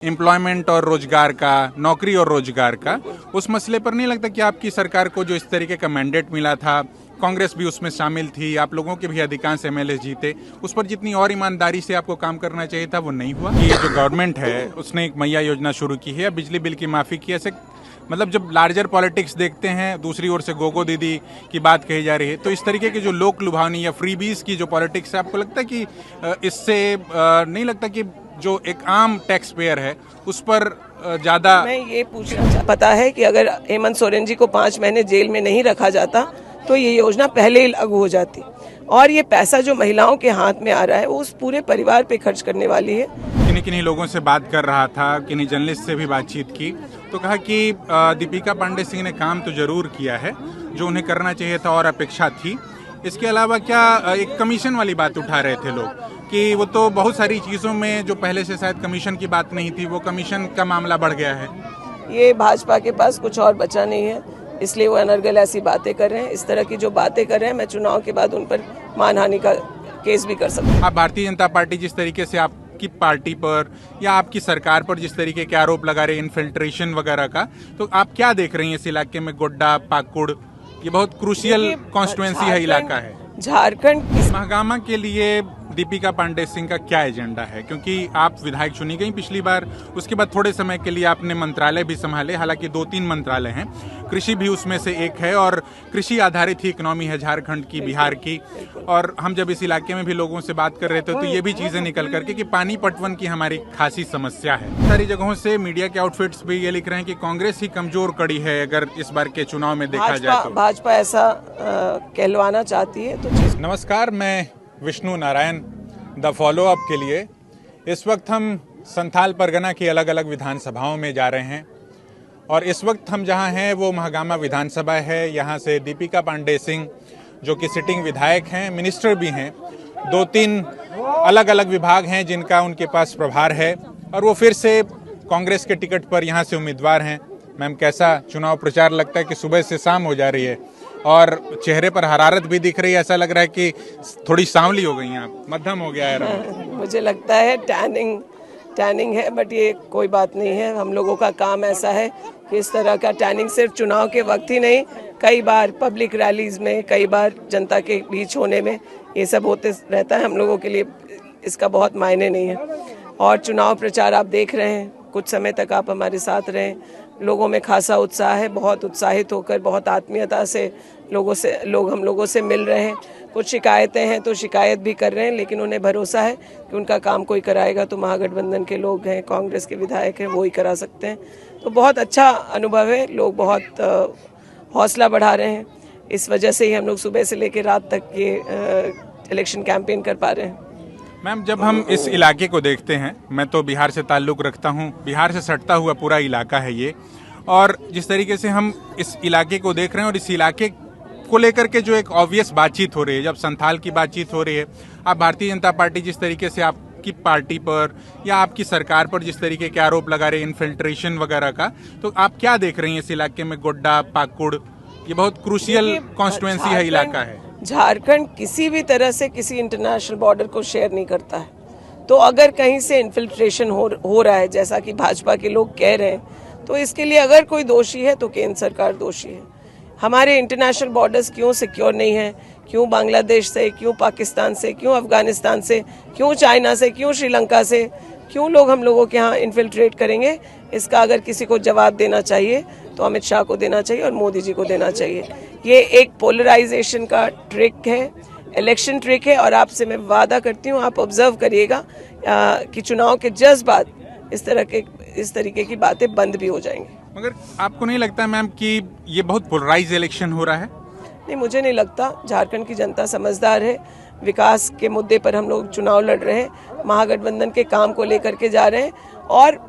Employment और रोजगार का, नौकरी और रोजगार का, उस मसले पर नहीं लगता कि आपकी सरकार को जो इस तरीके का मैंडेट मिला था, कांग्रेस भी उसमें शामिल थी, आप लोगों के भी अधिकांश एमएलए जीते, उस पर जितनी और ईमानदारी से आपको काम करना चाहिए था वो नहीं हुआ? ये जो गवर्नमेंट है उसने एक मैया योजना शुरू की है, बिजली बिल की माफी की, ऐसे मतलब जब लार्जर पॉलिटिक्स देखते हैं, दूसरी ओर से गोगो दीदी की बात कही जा रही है, तो इस तरीके की जो लोक लुभावनी या फ्रीबीज की जो पॉलिटिक्स है, आपको लगता है कि इससे नहीं लगता कि जो एक आम टैक्स पेयर है उस पर ज्यादा? मैं ये पूछना पता है कि अगर हेमंत सोरेन जी को 5 महीने जेल में नहीं रखा जाता तो ये योजना पहले ही लागू हो जाती, और ये पैसा जो महिलाओं के हाथ में आ रहा है वो उस पूरे परिवार पे खर्च करने वाली है। किन्हीं लोगों से बात कर रहा था, किन्हीं जर्नलिस्ट से भी बातचीत की, तो कहा कि दीपिका पांडे सिंह ने काम तो जरूर किया है जो उन्हें करना चाहिए था और अपेक्षा थी। इसके अलावा क्या एक कमीशन वाली बात उठा रहे थे लोग कि वो तो बहुत सारी चीज़ों में जो पहले से शायद कमीशन की बात नहीं थी, वो कमीशन का मामला बढ़ गया है। ये भाजपा के पास कुछ और बचा नहीं है, इसलिए वो अनर्गल ऐसी बातें कर रहे हैं। इस तरह की जो बातें कर रहे हैं, मैं चुनाव के बाद उन पर मानहानि का केस भी कर सकता हूँ। आप भारतीय जनता पार्टी जिस तरीके से आपकी पार्टी पर या आपकी सरकार पर जिस तरीके के आरोप लगा रहे, इन्फिल्ट्रेशन वगैरह का, तो आप क्या देख रही हैं इस इलाके में? गोड्डा, पाकुड़, ये बहुत क्रूशियल कॉन्स्टिट्यूएंसी है, इलाका है। झारखंड महागामा के लिए दीपिका पांडे सिंह का क्या एजेंडा है? क्योंकि आप विधायक चुनी गई पिछली बार, उसके बाद थोड़े समय के लिए आपने मंत्रालय भी संभाले, हालांकि 2-3 मंत्रालय हैं, कृषि भी उसमें से एक है, और कृषि आधारित ही इकोनॉमी है झारखंड की, बिहार की। और हम जब इस इलाके में भी लोगों से बात कर रहे थे तो ये भी चीजें निकल करके कि पानी पटवन की हमारी खासी समस्या है। सारी जगहों से मीडिया के आउटफिट्स भी ये लिख रहे हैं कि कांग्रेस ही कमजोर कड़ी है अगर इस बार के चुनाव में देखा जाए तो। भाजपा ऐसा कहलवाना चाहती है तो। नमस्कार, मैं Vishnu Narayan the follow up के लिए इस वक्त हम संथाल परगना की अलग अलग विधानसभाओं में जा रहे हैं, और इस वक्त हम जहां हैं वो महागामा विधानसभा है। यहां से दीपिका पांडे सिंह जो कि सिटिंग विधायक हैं, मिनिस्टर भी हैं, 2-3 अलग अलग विभाग हैं जिनका उनके पास प्रभार है, और वो फिर से कांग्रेस के टिकट पर यहां से उम्मीदवार हैं। मैम, कैसा चुनाव प्रचार लगता है कि सुबह से शाम हो जा रही है और चेहरे पर हरारत भी दिख रही है, ऐसा लग रहा है कि थोड़ी सांवली हो गई हैं आप, मध्यम हो गया है। मुझे लगता है टैनिंग है, बट ये कोई बात नहीं है। हम लोगों का काम ऐसा है कि इस तरह का टैनिंग सिर्फ चुनाव के वक्त ही नहीं, कई बार पब्लिक रैलीज में, कई बार जनता के बीच होने में ये सब होते रहता है। हम लोगों के लिए इसका बहुत मायने नहीं है। और चुनाव प्रचार आप देख रहे हैं, कुछ समय तक आप हमारे साथ रहें, लोगों में खासा उत्साह है, बहुत उत्साहित होकर, बहुत आत्मीयता से लोग हम लोगों से मिल रहे हैं। कुछ शिकायतें हैं तो शिकायत भी कर रहे हैं, लेकिन उन्हें भरोसा है कि उनका काम कोई कराएगा तो महागठबंधन के लोग हैं, कांग्रेस के विधायक हैं, वो ही करा सकते हैं। तो बहुत अच्छा अनुभव है, लोग बहुत हौसला बढ़ा रहे हैं। इस वजह से ही हम लोग सुबह से लेकर रात तक ये इलेक्शन कैंपेन कर पा रहे हैं। मैम, जब हम इस इलाके को देखते हैं, मैं तो बिहार से ताल्लुक़ रखता हूँ, बिहार से सटता हुआ पूरा इलाका है ये, और जिस तरीके से हम इस इलाके को देख रहे हैं और इस इलाके को लेकर के जो एक ऑब्वियस बातचीत हो रही है, जब संथाल की बातचीत हो रही है, आप भारतीय जनता पार्टी जिस तरीके से आपकी पार्टी पर या आपकी सरकार पर जिस तरीके के आरोप लगा रहे, इन्फिल्ट्रेशन वगैरह का, तो आप क्या देख रही हैं इस इलाके में? गोड्डा, पाकुड़, ये बहुत क्रूशियल कॉन्स्टिट्यूएंसी है, इलाका है। झारखंड किसी भी तरह से किसी इंटरनेशनल बॉर्डर को शेयर नहीं करता है, तो अगर कहीं से इन्फिल्ट्रेशन हो रहा है जैसा कि भाजपा के लोग कह रहे हैं, तो इसके लिए अगर कोई दोषी है तो केंद्र सरकार दोषी है। हमारे इंटरनेशनल बॉर्डर्स क्यों सिक्योर नहीं है? क्यों बांग्लादेश से, क्यों पाकिस्तान से, क्यों अफगानिस्तान से, क्यों चाइना से, क्यों श्रीलंका से, क्यों लोग हम लोगों के यहाँ इन्फिल्ट्रेट करेंगे? इसका अगर किसी को जवाब देना चाहिए तो अमित शाह को देना चाहिए और मोदी जी को देना चाहिए। ये एक पोलराइजेशन का ट्रिक है, इलेक्शन ट्रिक है, और आपसे मैं वादा करती हूँ, आप ऑब्जर्व करिएगा कि चुनाव के जस्ट बाद इस तरीके की बातें बंद भी हो जाएंगी। मगर आपको नहीं लगता मैम कि ये बहुत पोलराइज इलेक्शन हो रहा है? नहीं, मुझे नहीं लगता। झारखंड की जनता समझदार है, विकास के मुद्दे पर हम लोग चुनाव लड़ रहे हैं, महागठबंधन के काम को लेकर के जा रहे हैं, और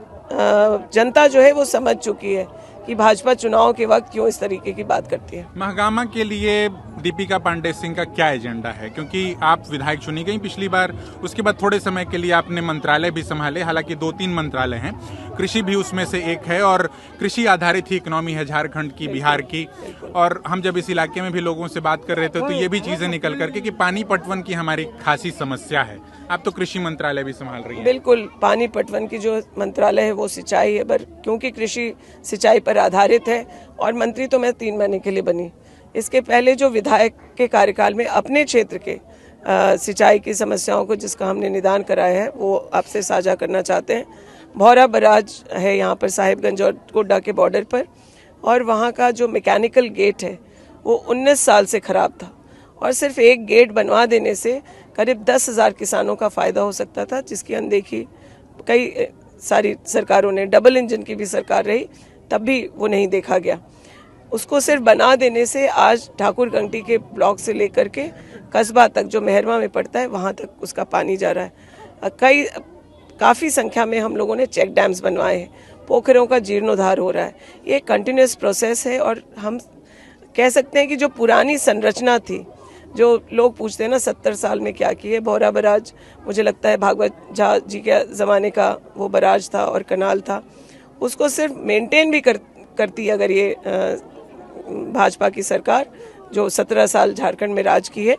जनता जो है वो समझ चुकी है कि भाजपा चुनाव के वक्त क्यों इस तरीके की बात करती है। महागामा के लिए दीपिका पांडे सिंह का क्या एजेंडा है? क्योंकि आप विधायक चुनी गई पिछली बार, उसके बाद थोड़े समय के लिए आपने मंत्रालय भी संभाले, हालांकि 2-3 मंत्रालय हैं, कृषि भी उसमें से एक है और कृषि आधारित ही इकोनॉमी है झारखंड की, बिहार की। और हम जब इस इलाके में भी लोगों से बात कर रहे थे तो ये भी चीजें निकल करके कि पानी पटवन की हमारी खासी समस्या है। आप तो कृषि मंत्रालय भी संभाल रही हैं। बिल्कुल, पानी पटवन की जो मंत्रालय है वो सिंचाई है, पर क्योंकि कृषि सिंचाई पर आधारित है और मंत्री तो मैं 3 महीने के लिए बनी। इसके पहले जो विधायक के कार्यकाल में अपने क्षेत्र के सिंचाई की समस्याओं को जिसका हमने निदान कराया है वो आपसे साझा करना चाहते हैं। भौरा बराज है यहाँ पर साहिबगंज और गोड्डा के बॉर्डर पर, और वहाँ का जो मैकेनिकल गेट है वो 19 साल से ख़राब था और सिर्फ एक गेट बनवा देने से करीब 10,000 किसानों का फ़ायदा हो सकता था, जिसकी अनदेखी कई सारी सरकारों ने, डबल इंजन की भी सरकार रही तब भी वो नहीं देखा गया। उसको सिर्फ बना देने से आज ठाकुर गंगटी के ब्लॉक से लेकर के कस्बा तक जो मेहरमा में पड़ता है वहाँ तक उसका पानी जा रहा है। काफ़ी संख्या में हम लोगों ने चेक डैम्स बनवाए हैं, पोखरों का जीर्णोद्धार हो रहा है। ये कंटिन्यूस प्रोसेस है और हम कह सकते हैं कि जो पुरानी संरचना थी, जो लोग पूछते हैं ना 70 साल में क्या किए, भौरा बराज मुझे लगता है भागवत झा जी के ज़माने का वो बराज था और कनाल था, उसको सिर्फ मेंटेन भी करती अगर ये भाजपा की सरकार जो 17 साल झारखंड में राज की है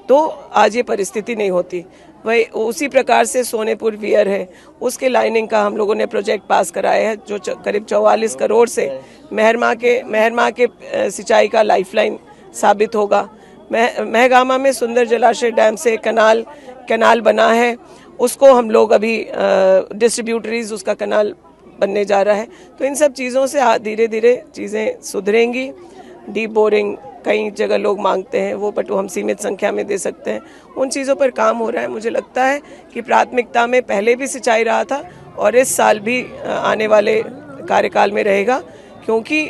तो आज ये परिस्थिति नहीं होती। वही उसी प्रकार से सोनेपुर वियर है, उसके लाइनिंग का हम लोगों ने प्रोजेक्ट पास कराया है जो करीब 44 करोड़ से मेहरमा के सिंचाई का लाइफलाइन साबित होगा। महगामा में सुंदर जलाशय डैम से कनाल बना है, उसको हम लोग अभी डिस्ट्रीब्यूटरीज उसका कनाल बनने जा रहा है। तो इन सब चीज़ों से धीरे धीरे चीज़ें सुधरेंगी। डीप बोरिंग कई जगह लोग मांगते हैं, वो बट हम सीमित संख्या में दे सकते हैं, उन चीज़ों पर काम हो रहा है। मुझे लगता है कि प्राथमिकता में पहले भी सिंचाई रहा था और इस साल भी आने वाले कार्यकाल में रहेगा, क्योंकि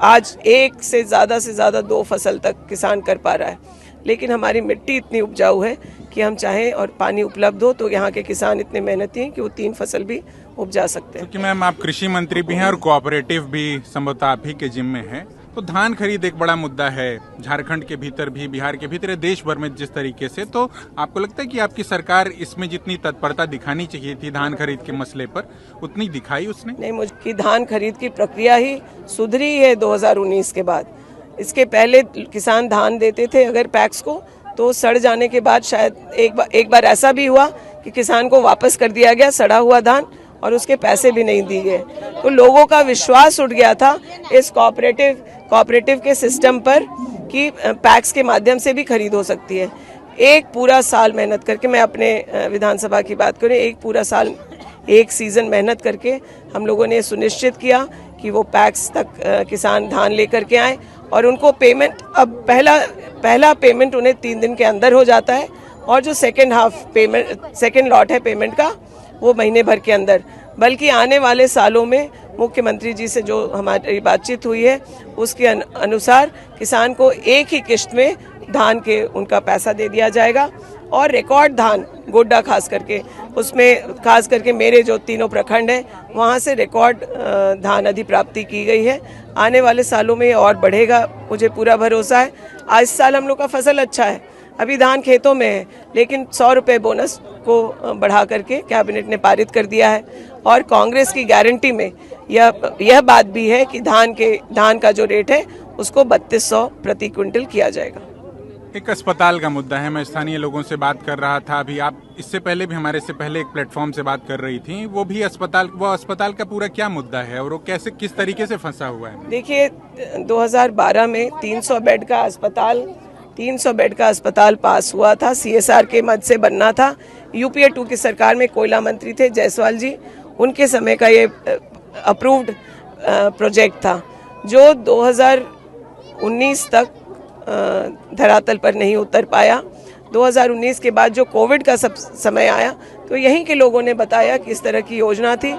आज एक से ज़्यादा 2 फसल तक किसान कर पा रहा है। लेकिन हमारी मिट्टी इतनी उपजाऊ है कि हम चाहें और पानी उपलब्ध हो तो यहाँ के किसान इतने मेहनती हैं कि वो 3 फसल भी उपजा सकते हैं। क्योंकि मैम आप कृषि मंत्री भी हैं और कोऑपरेटिव भी संभवतः आप ही के जिम्मे है, तो धान खरीद एक बड़ा मुद्दा है झारखंड के भीतर भी, बिहार के भीतर, देश भर में जिस तरीके से। तो आपको लगता है कि आपकी सरकार इसमें जितनी तत्परता दिखानी चाहिए थी धान खरीद के मसले पर, उतनी दिखाई उसने? नहीं, मुझकी धान खरीद की प्रक्रिया ही सुधरी है 2019 के बाद। इसके पहले किसान धान देते थे अगर पैक्स को तो सड़ जाने के बाद शायद एक बार ऐसा भी हुआ कि किसान को वापस कर दिया गया सड़ा हुआ धान और उसके पैसे भी नहीं दिए गए। तो लोगों का विश्वास उठ गया था इस कोऑपरेटिव के सिस्टम पर कि पैक्स के माध्यम से भी खरीद हो सकती है। एक पूरा साल मेहनत करके, मैं अपने विधानसभा की बात करें, एक पूरा साल एक सीज़न मेहनत करके हम लोगों ने सुनिश्चित किया कि वो पैक्स तक किसान धान लेकर के आए और उनको पेमेंट, अब पहला पेमेंट उन्हें 3 दिन के अंदर हो जाता है और जो सेकेंड लॉट है पेमेंट का वो महीने भर के अंदर। बल्कि आने वाले सालों में मुख्यमंत्री जी से जो हमारी बातचीत हुई है उसके अनुसार किसान को एक ही किश्त में धान के उनका पैसा दे दिया जाएगा और रिकॉर्ड धान गोड्डा खास करके मेरे जो 3 प्रखंड हैं वहाँ से रिकॉर्ड धान अधिप्राप्ति की गई है। आने वाले सालों में और बढ़ेगा, मुझे पूरा भरोसा है। आज साल हम लोग का फसल अच्छा है, अभी धान खेतों में है, लेकिन 100 रुपये बोनस को बढ़ा करके कैबिनेट ने पारित कर दिया है और कांग्रेस की गारंटी में यह बात भी है कि धान का जो रेट है उसको 3200 प्रति क्विंटल किया जाएगा। एक अस्पताल का मुद्दा है, मैं स्थानीय लोगों से बात कर रहा था अभी, आप इससे पहले भी हमारे से पहले एक प्लेटफॉर्म से बात कर रही थी, वो अस्पताल का पूरा क्या मुद्दा है और वो किस तरीके से फंसा हुआ है? देखिए 2012 में 300 बेड का अस्पताल पास हुआ था, CSR के मद से बनना था। UPA 2 की सरकार में कोयला मंत्री थे जायसवाल जी, उनके समय का ये अप्रूव्ड प्रोजेक्ट था जो 2019 तक धरातल पर नहीं उतर पाया। 2019 के बाद जो कोविड का समय आया तो यहीं के लोगों ने बताया कि इस तरह की योजना थी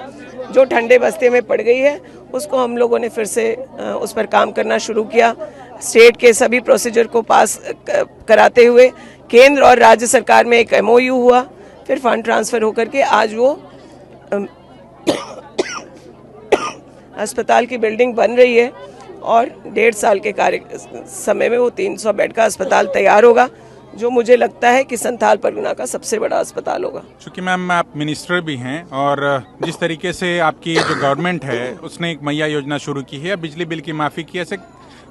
जो ठंडे बस्ते में पड़ गई है, उसको हम लोगों ने फिर से उस पर काम करना शुरू किया। स्टेट के सभी प्रोसीजर को पास कराते हुए केंद्र और राज्य सरकार में एक MOU हुआ, फिर फंड ट्रांसफ़र होकर के आज वो अस्पताल की बिल्डिंग बन रही है और 1.5 साल के समय में वो 300 बेड का अस्पताल तैयार होगा जो मुझे लगता है कि संथाल परगना का सबसे बड़ा अस्पताल होगा। चूँकि मैम आप मिनिस्टर भी हैं और जिस तरीके से आपकी जो गवर्नमेंट है उसने एक मैया योजना शुरू की है, बिजली बिल की माफ़ी की, ऐसे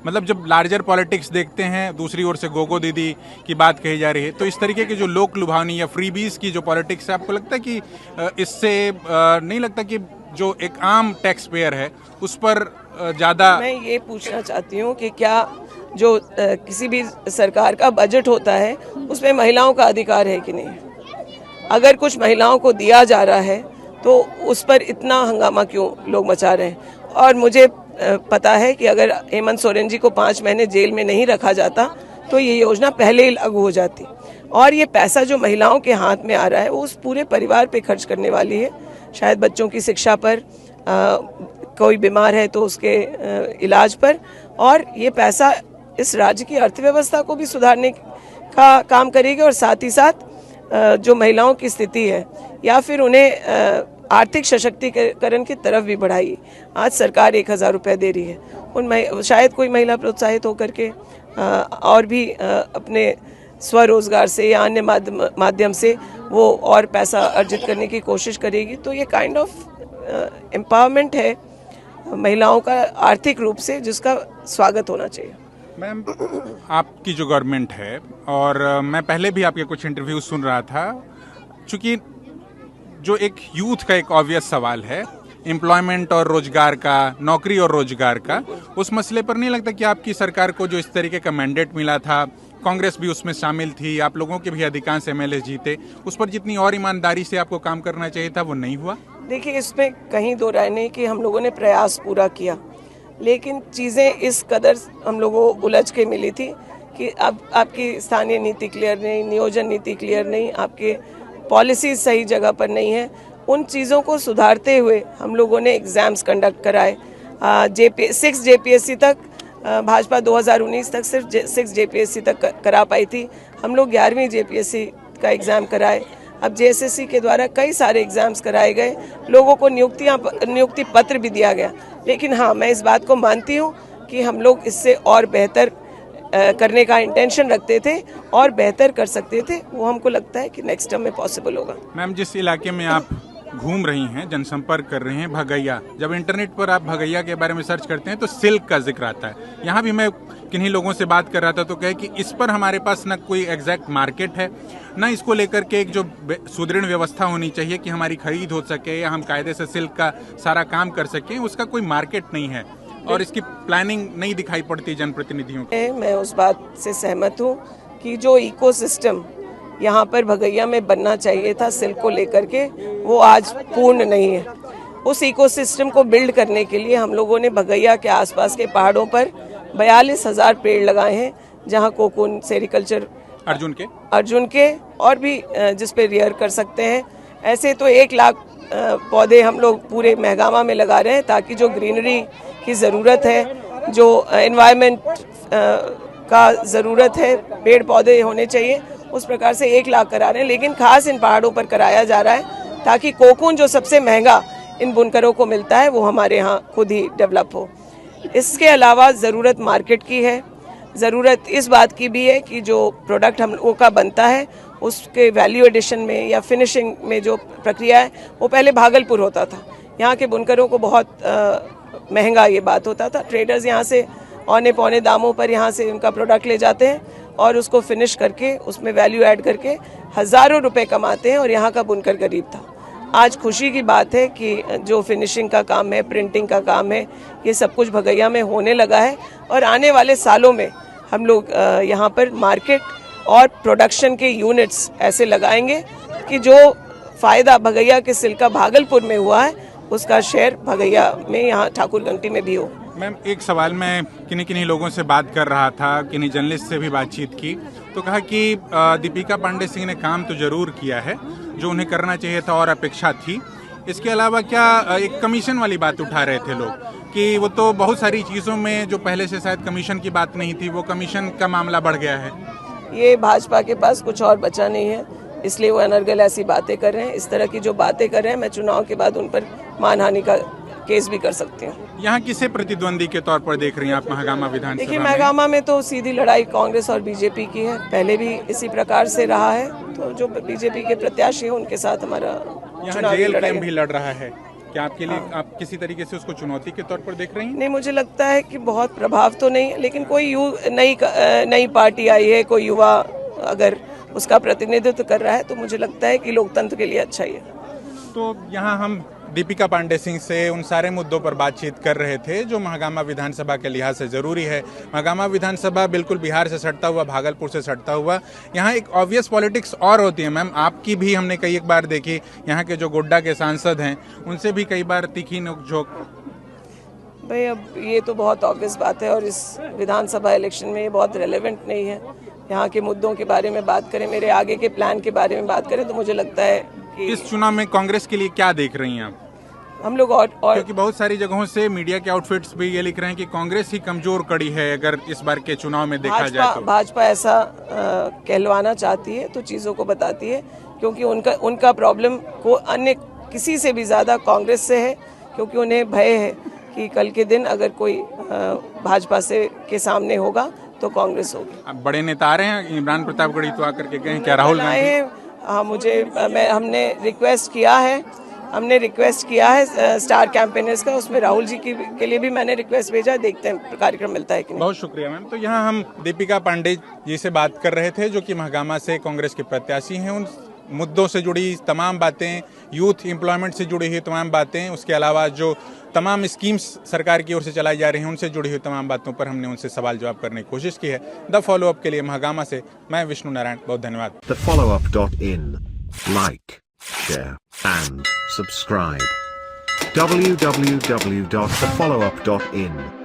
मतलब जब लार्जर पॉलिटिक्स देखते हैं, दूसरी ओर से गोगो दीदी की बात कही जा रही है, तो इस तरीके की जो लोक लुभावनी या फ्रीबीज की जो पॉलिटिक्स है, आपको लगता है कि इससे नहीं लगता कि जो एक आम टैक्स पेयर है उस पर ज़्यादा? मैं ये पूछना चाहती हूँ कि क्या जो किसी भी सरकार का बजट होता है उसमें महिलाओं का अधिकार है कि नहीं? अगर कुछ महिलाओं को दिया जा रहा है तो उस पर इतना हंगामा क्यों लोग मचा रहे हैं? और मुझे पता है कि अगर हेमंत सोरेन जी को 5 महीने जेल में नहीं रखा जाता तो ये योजना पहले ही लागू हो जाती। और ये पैसा जो महिलाओं के हाथ में आ रहा है वो उस पूरे परिवार पे खर्च करने वाली है, शायद बच्चों की शिक्षा पर, कोई बीमार है तो उसके इलाज पर, और ये पैसा इस राज्य की अर्थव्यवस्था को भी सुधारने का काम करेगी और साथ ही साथ जो महिलाओं की स्थिति है या फिर उन्हें आर्थिक सशक्तिकरण की तरफ भी बढ़ाई। आज सरकार 1000 रुपये दे रही है, शायद कोई महिला प्रोत्साहित होकर के और भी अपने स्वरोजगार से या अन्य माध्यम से वो और पैसा अर्जित करने की कोशिश करेगी। तो ये काइंड ऑफ एम्पावरमेंट है महिलाओं का आर्थिक रूप से, जिसका स्वागत होना चाहिए। मैम, आपकी जो गवर्नमेंट है, और मैं पहले भी आपके कुछ इंटरव्यू सुन रहा था, चूँकि जो एक यूथ का एक ऑब्वियस सवाल है एम्प्लॉयमेंट और रोजगार का, नौकरी और रोजगार का, उस मसले पर नहीं लगता कि आपकी सरकार को जो इस तरीके का मैंडेट मिला था, कांग्रेस भी उसमें शामिल थी, आप लोगों के भी अधिकांश एमएलए जीते, उस पर जितनी और ईमानदारी से आपको काम करना चाहिए था वो नहीं हुआ? देखिए, इसमें कहीं दो राय नहीं कि हम लोगों ने प्रयास पूरा किया, लेकिन चीज़ें इस कदर हम लोगों को उलझ के मिली थी कि अब आपकी स्थानीय नीति क्लियर नहीं, नियोजन नीति क्लियर नहीं, आपके पॉलिसीज सही जगह पर नहीं है। उन चीज़ों को सुधारते हुए हम लोगों ने एग्ज़ाम्स कंडक्ट कराए। 6 JPSC तक भाजपा 2019 तक सिर्फ 6 JPSC तक करा पाई थी, हम लोग 11वीं JPSC का एग्ज़ाम कराए। अब JSSC के द्वारा कई सारे एग्ज़ाम्स कराए गए, लोगों को नियुक्ति पत्र भी दिया गया। लेकिन हाँ, मैं इस बात को मानती हूँ कि हम लोग इससे और बेहतर करने का इंटेंशन रखते थे और बेहतर कर सकते थे। वो हमको लगता है कि नेक्स्ट टर्म में पॉसिबल होगा। मैम, जिस इलाके में आप घूम रही हैं, जनसंपर्क कर रहे हैं, भगैया, जब इंटरनेट पर आप भगैया के बारे में सर्च करते हैं तो सिल्क का जिक्र आता है। यहाँ भी मैं किन्हीं लोगों से बात कर रहा था तो कहे कि इस पर हमारे पास ना कोई एग्जैक्ट मार्केट है, ना इसको लेकर के एक जो सुदृढ़ व्यवस्था होनी चाहिए कि हमारी खरीद हो सके या हम कायदे से सिल्क का सारा काम कर सकें, उसका कोई मार्केट नहीं है और इसकी प्लानिंग नहीं दिखाई पड़ती जनप्रतिनिधियों को। मैं उस बात से सहमत हूँ कि जो इकोसिस्टम यहाँ पर भगैया में बनना चाहिए था सिल्क को लेकर के, वो आज पूर्ण नहीं है। उस इकोसिस्टम को बिल्ड करने के लिए हम लोगों ने भगैया के आसपास के पहाड़ों पर 42,000 पेड़ लगाए हैं, जहाँ कोकून सेरिकल्चर अर्जुन के और भी जिस पे रियर कर सकते हैं। ऐसे तो 1 लाख पौधे हम लोग पूरे महगामा में लगा रहे हैं, ताकि जो ग्रीनरी की ज़रूरत है, जो एनवायरनमेंट का ज़रूरत है, पेड़ पौधे होने चाहिए, उस प्रकार से 1 लाख करा रहे हैं। लेकिन खास इन पहाड़ों पर कराया जा रहा है ताकि कोकून जो सबसे महंगा इन बुनकरों को मिलता है वो हमारे यहाँ खुद ही डेवलप हो। इसके अलावा ज़रूरत मार्केट की है, ज़रूरत इस बात की भी है कि जो प्रोडक्ट हम लोगों का बनता है उसके वैल्यू एडिशन में या फिनिशिंग में जो प्रक्रिया है वो पहले भागलपुर होता था। यहाँ के बुनकरों को बहुत महंगा ये बात होता था। ट्रेडर्स यहाँ से औने पौने दामों पर यहाँ से उनका प्रोडक्ट ले जाते हैं और उसको फिनिश करके उसमें वैल्यू ऐड करके हज़ारों रुपए कमाते हैं और यहाँ का बुनकर गरीब था। आज खुशी की बात है कि जो फिनिशिंग का काम है, प्रिंटिंग का काम है, ये सब कुछ भगैया में होने लगा है और आने वाले सालों में हम लोग यहाँ पर मार्केट और प्रोडक्शन के यूनिट्स ऐसे लगाएंगे कि जो फ़ायदा भगैया के सिल्क का भागलपुर में हुआ है उसका शेयर भगैया में, यहाँ ठाकुर गंगटी में भी हो। मैम, एक सवाल मैं किन्हीं लोगों से बात कर रहा था, किन्हीं जर्नलिस्ट से भी बातचीत की, तो कहा कि दीपिका पांडे सिंह ने काम तो जरूर किया है जो उन्हें करना चाहिए था और अपेक्षा थी। इसके अलावा क्या एक कमीशन वाली बात उठा रहे थे लोग कि वो तो बहुत सारी चीज़ों में जो पहले से शायद कमीशन की बात नहीं थी, वो कमीशन का मामला बढ़ गया है। ये भाजपा के पास कुछ और बचा नहीं है, इसलिए वो अनर्गल ऐसी बातें कर रहे हैं। इस तरह की जो बातें कर रहे हैं, मैं चुनाव के बाद उन पर मानहानि केस भी कर सकती हूँ। यहाँ किसे प्रतिद्वंदी के तौर पर देख रही हैं आप महागामा विधानसभा देखिए, में? महागामा में तो सीधी लड़ाई कांग्रेस और बीजेपी की है, पहले भी इसी प्रकार से रहा है। तो जो बीजेपी के प्रत्याशी हैं उनके साथ हमारा यहाँ चुनावी जेल लड़ाई कैंप है। भी लड़ रहा है, क्या आपके लिए आप किसी तरीके से उसको चुनौती के तौर पर देख रही हैं? नहीं, मुझे लगता है कि बहुत प्रभाव तो नहीं, लेकिन कोई नई पार्टी आई है, कोई युवा अगर उसका प्रतिनिधित्व कर रहा है तो मुझे लगता है कि लोकतंत्र के लिए अच्छा ही है। तो यहाँ हम दीपिका पांडे सिंह से उन सारे मुद्दों पर बातचीत कर रहे थे जो महागामा विधानसभा के लिहाज से जरूरी है। महागामा विधानसभा बिल्कुल बिहार से सटता हुआ, भागलपुर से सटता हुआ, यहाँ एक ऑब्वियस पॉलिटिक्स और होती है। मैम, आपकी भी हमने कई एक बार देखी, यहाँ के जो गोड्डा के सांसद हैं उनसे भी कई बार तीखी नोकझोंक। भाई, अब ये तो बहुत ऑब्वियस बात है और इस विधानसभा इलेक्शन में ये बहुत रेलेवेंट नहीं है। यहाँ के मुद्दों के बारे में बात करें, मेरे आगे के प्लान के बारे में बात करें, तो मुझे लगता है कि इस चुनाव में कांग्रेस के लिए क्या देख रही हैं आप? हम लोग और क्योंकि बहुत सारी जगहों से मीडिया के आउटफिट्स भी ये लिख रहे हैं कि कांग्रेस ही कमजोर कड़ी है अगर इस बार के चुनाव में देखा जाए तो। भाजपा ऐसा कहलवाना चाहती है तो चीज़ों को बताती है, क्योंकि उनका प्रॉब्लम को अन्य किसी से भी ज़्यादा कांग्रेस से है, क्योंकि उन्हें भय है कि कल के दिन अगर कोई भाजपा से के सामने होगा तो कांग्रेस होगी। अब बड़े नेता आ रहे हैं, इमरान प्रतापगढ़ी तो आकर के गए हैं, क्या राहुल गांधी? हाँ, हमने रिक्वेस्ट किया है स्टार कैंपेनर्स का, उसमें राहुल जी के लिए भी मैंने रिक्वेस्ट भेजा है, देखते हैं कार्यक्रम मिलता है कि नहीं। बहुत शुक्रिया मैम। तो यहाँ हम दीपिका पांडे जी से बात कर रहे थे जो कि महागामा से कांग्रेस के प्रत्याशी हैं। उन मुद्दों से जुड़ी तमाम बातें, यूथ एम्प्लॉयमेंट से जुड़ी हुई तमाम बातें, उसके अलावा जो तमाम स्कीम्स सरकार की ओर से चलाई जा रही हैं उनसे जुड़ी हुई तमाम बातों पर हमने उनसे सवाल जवाब करने की कोशिश की है। द फॉलो अप के लिए महागामा से मैं विष्णु नारायण, बहुत धन्यवाद। TheFollowUp.in. Like, share, and subscribe. www.thefollowup.in